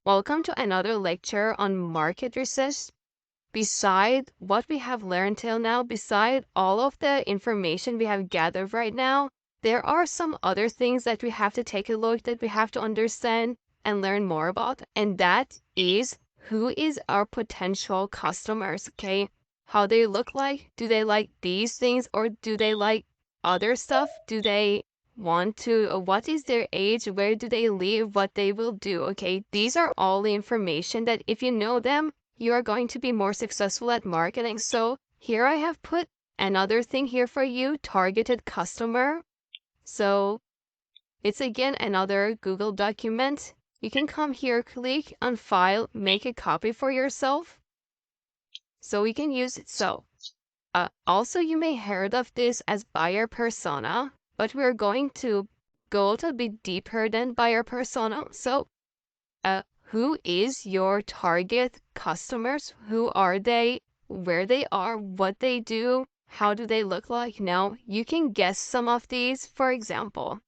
Welcome to another lecture on market research. Beside what we have learned till now, beside all of the information we have gathered right now, there are some other things that we have to take a look, that we have to understand and learn more about, and that is who is our potential customers, okay? How they look like? Do they like these things or do they like other stuff? Do they want to, what is their age, where do they live, what they will do, okay? These are all the information that if you know them, you are going to be more successful at marketing. So here I have put another thing here for you, targeted customer. So it's again another Google document. You can come here, click on file, make a copy for yourself. So we can use it. So also you may heard of this as buyer persona, but we're going to go a little bit deeper than buyer persona. So who is your target customers? Who are they? Where they are? What they do? How do they look like? Now, you can guess some of these. For example,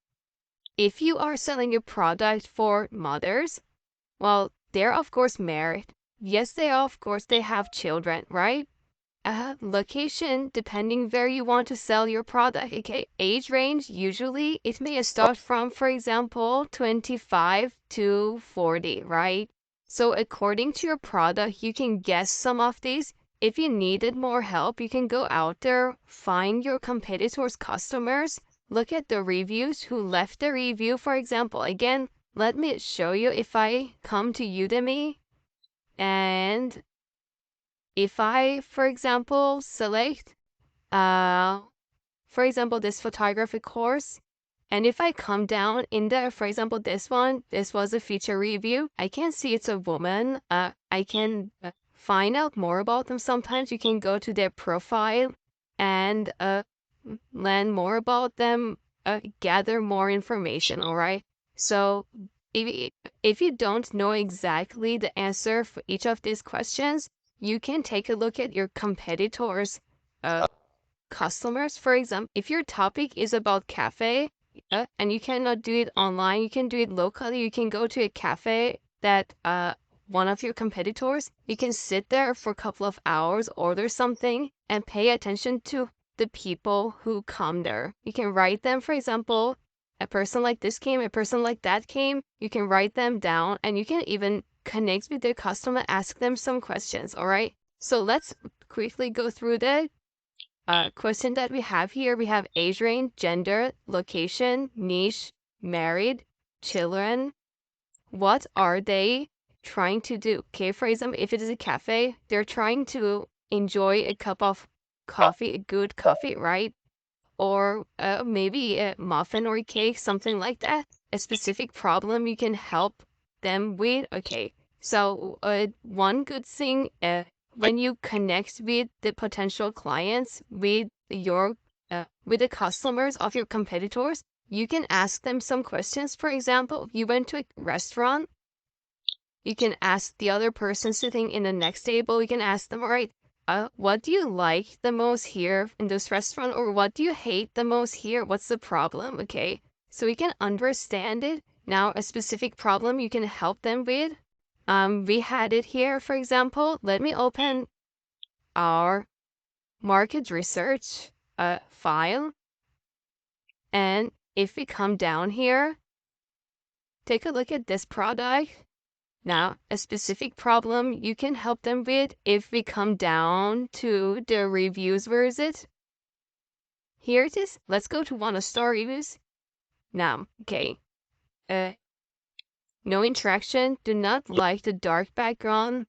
if you are selling a product for mothers, well, they're of course married. Yes, they are, of course, they have children, right? Location, depending where you want to sell your product. Okay, age range, usually it may start from, for example, 25 to 40, right? So according to your product, you can guess some of these. If you needed more help, you can go out there, find your competitors' customers, look at the reviews, who left the review, for example. Again, let me show you. If I come to Udemy and if I, for example, select, for example, this photography course, and if I come down in there, for example, this one, this was a feature review, I can see it's a woman. I can find out more about them. Sometimes you can go to their profile and learn more about them, gather more information, all right? So if you don't know exactly the answer for each of these questions, you can take a look at your competitors' customers. For example, if your topic is about cafe and you cannot do it online, you can do it locally. You can go to a cafe that one of your competitors, you can sit there for a couple of hours, order something, and pay attention to the people who come there. You can write them, for example, a person like this came, a person like that came. You can write them down and you can even connect with the customer, ask them some questions, all right? So let's quickly go through the question that we have here. We have age range, gender, location, niche, married, children. What are they trying to do? Okay, for example, if it is a cafe, they're trying to enjoy a cup of coffee, a good coffee, right? Or maybe a muffin or a cake, something like that. A specific problem you can help them with. Okay, so one good thing when you connect with the potential clients, with with the customers of your competitors, you can ask them some questions. For example, if you went to a restaurant, you can ask the other person sitting in the next table, you can ask them, all right, what do you like the most here in this restaurant? Or what do you hate the most here? What's the problem? Okay, so we can understand it. Now, a specific problem you can help them with. We had it here, for example. Let me open our market research file. And if we come down here, take a look at this product. Now, a specific problem you can help them with, if we come down to the reviews, where is it? Here it is. Let's go to 1-star reviews. Now, okay. No interaction, do not like the dark background,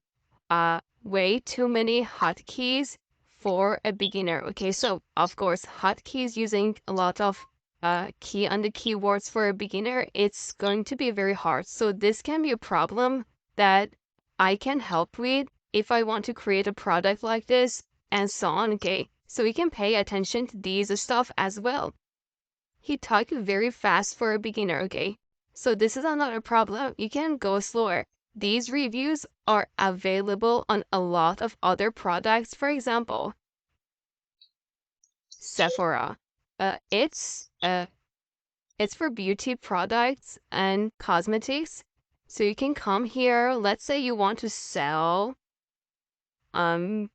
way too many hotkeys for a beginner. Okay, so of course, hotkeys, using a lot of key on the keywords for a beginner, it's going to be very hard. So this can be a problem that I can help with if I want to create a product like this and so on. Okay, so we can pay attention to these stuff as well. He talked very fast for a beginner. Okay, so this is another problem. You can go slower. These reviews are available on a lot of other products. For example, Sephora. It's for beauty products and cosmetics. So you can come here. Let's say you want to sell, not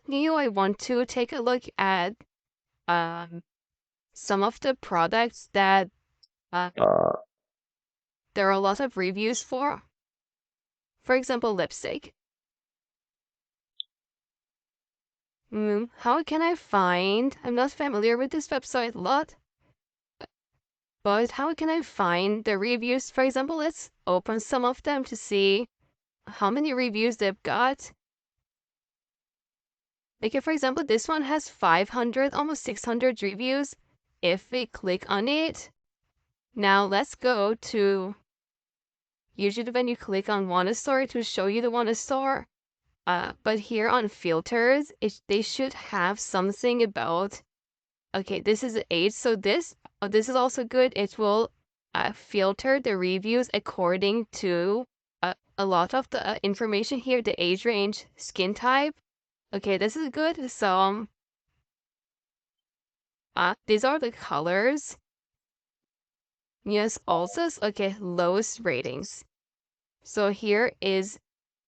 new. I want to take a look at some of the products that uh, there are a lot of reviews for. For example, lipstick. How can I find? I'm not familiar with this website a lot, but how can I find the reviews? For example, let's open some of them to see how many reviews they've got. Like, for example, this one has 500, almost 600 reviews. If we click on it, now let's go to, usually when you click on one store, it will show you the one store. But here on filters, they should have something about, okay, this is the age. So this is also good. It will filter the reviews according to a lot of the information here, the age range, skin type. Okay, this is good. So these are the colors. Yes, also, okay, lowest ratings. So here is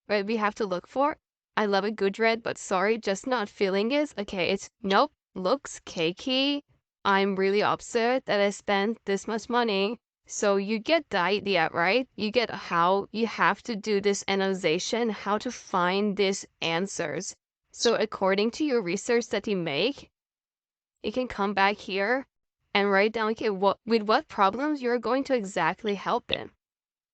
what we have to look for. I love a good red, but sorry, just not feeling it. Okay, it's nope, looks cakey. I'm really upset that I spent this much money. So you get the idea, right? You get how you have to do this analyzation, how to find these answers. So according to your research that you make, you can come back here and write down, okay, with what problems you're going to exactly help them.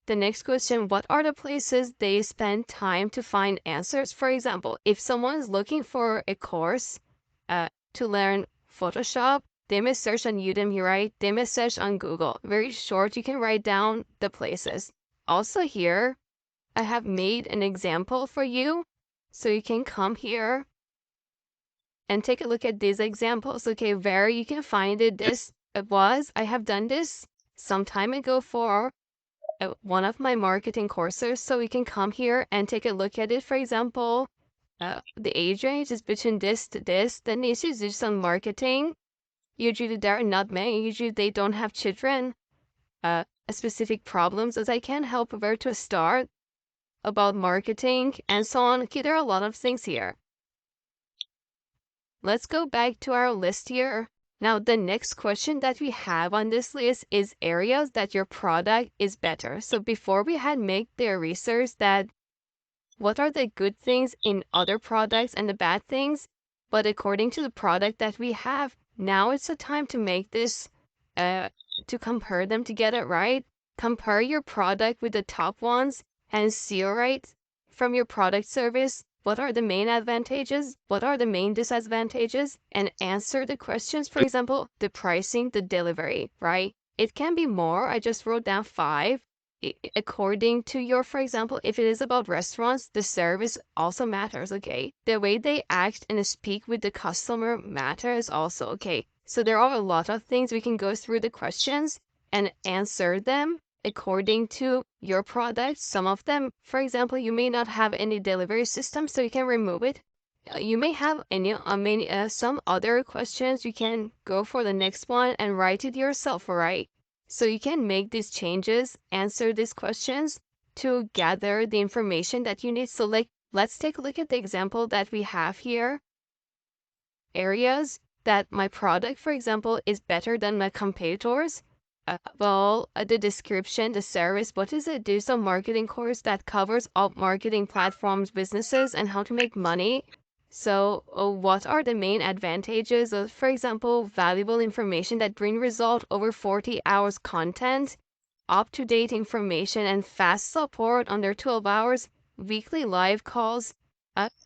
The next question, what are the places they spend time to find answers? For example, if someone is looking for a course to learn Photoshop, they may search on Udemy, right? They may search on Google. Very short, you can write down the places. Also here, I have made an example for you. So you can come here and take a look at these examples. Okay, where you can find it. I have done this some time ago for one of my marketing courses. So we can come here and take a look at it. For example, the age range is between this to this. Then needs to do some marketing. Usually there are not many. Usually they don't have children. Specific problems as I can help where to start about marketing and so on. Okay, there are a lot of things here. Let's go back to our list here. Now, the next question that we have on this list is areas that your product is better. So before we had made the research that what are the good things in other products and the bad things, but according to the product that we have, now it's a time to make this, to compare them together, right? Compare your product with the top ones and see, right, from your product service, what are the main advantages? What are the main disadvantages? And answer the questions. For example, the pricing, the delivery, right? It can be more. I just wrote down 5. According to your, for example, if it is about restaurants, the service also matters, okay? The way they act and speak with the customer matters also, okay? So there are a lot of things we can go through the questions and answer them according to your product. Some of them, for example, you may not have any delivery system, so you can remove it. You may have some other questions. You can go for the next one and write it yourself, right? So you can make these changes, answer these questions to gather the information that you need. So let's take a look at the example that we have here. Areas that my product, for example, is better than my competitors. The description, the service, what is it? There's a marketing course that covers all marketing platforms, businesses, and how to make money. So what are the main advantages of, for example, valuable information that bring result over 40 hours content, up-to-date information, and fast support under 12 hours, weekly live calls,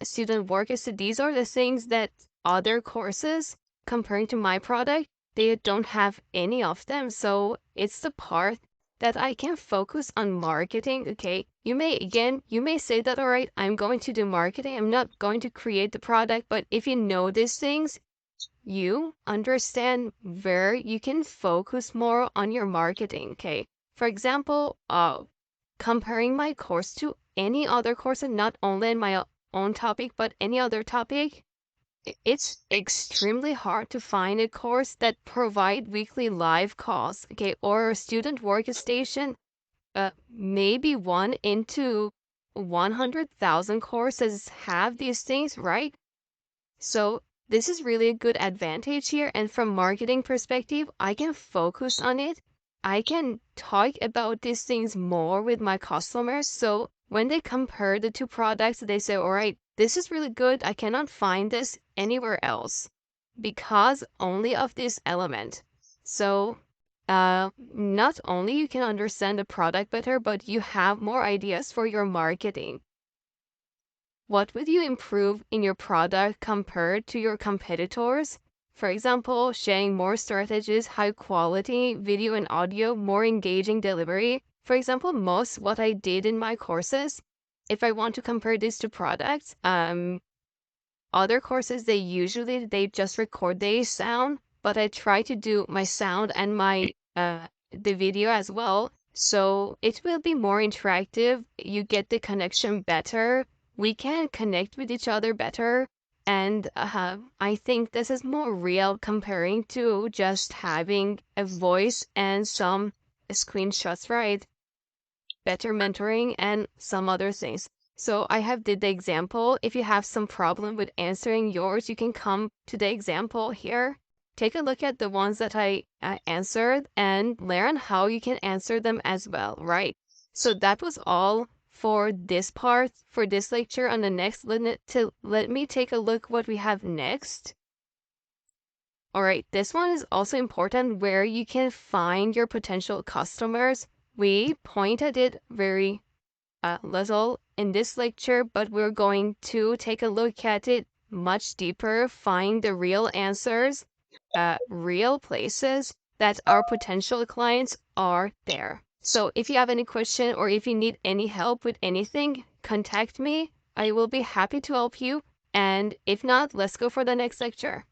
student work. So these are the things that other courses, comparing to my product, they don't have any of them. So it's the part that I can focus on marketing. Okay, you may say that, all right, I'm going to do marketing. I'm not going to create the product. But if you know these things, you understand where you can focus more on your marketing. Okay, for example, comparing my course to any other course, and not only in my own topic, but any other topic, it's extremely hard to find a course that provide weekly live calls, okay, or a student workstation maybe 1 into 100,000 courses have these things, right? So this is really a good advantage here. And from marketing perspective, I can focus on it. I can talk about these things more with my customers. So when they compare the two products, they say, all right, this is really good. I cannot find this anywhere else because only of this element. So not only you can understand the product better, but you have more ideas for your marketing. What would you improve in your product compared to your competitors? For example, sharing more strategies, high quality video and audio, more engaging delivery. For example, most what I did in my courses, if I want to compare this to products, other courses they just record the sound, but I try to do my sound and my the video as well. So it will be more interactive. You get the connection better. We can connect with each other better. And I think this is more real comparing to just having a voice and some screenshots, right? Better mentoring and some other things. So I have did the example. If you have some problem with answering yours, you can come to the example here. Take a look at the ones that I answered and learn how you can answer them as well, right? So that was all for this part, for this lecture. On the next, let me take a look what we have next. All right, this one is also important where you can find your potential customers. We pointed it very little in this lecture, but we're going to take a look at it much deeper, find the real answers, real places that our potential clients are there. So if you have any question or if you need any help with anything, contact me. I will be happy to help you. And if not, let's go for the next lecture.